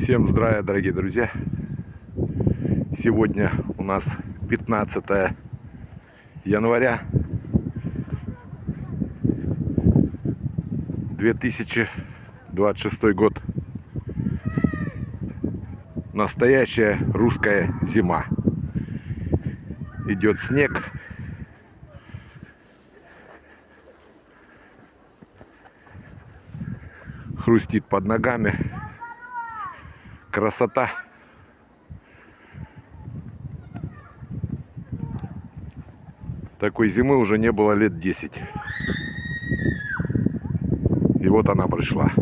Всем здравия, дорогие друзья! Сегодня у нас 15 января 2026 год. Настоящая русская зима. Идет снег. Хрустит под ногами. Красота. Такой зимы уже не было лет 10. И вот она пришла.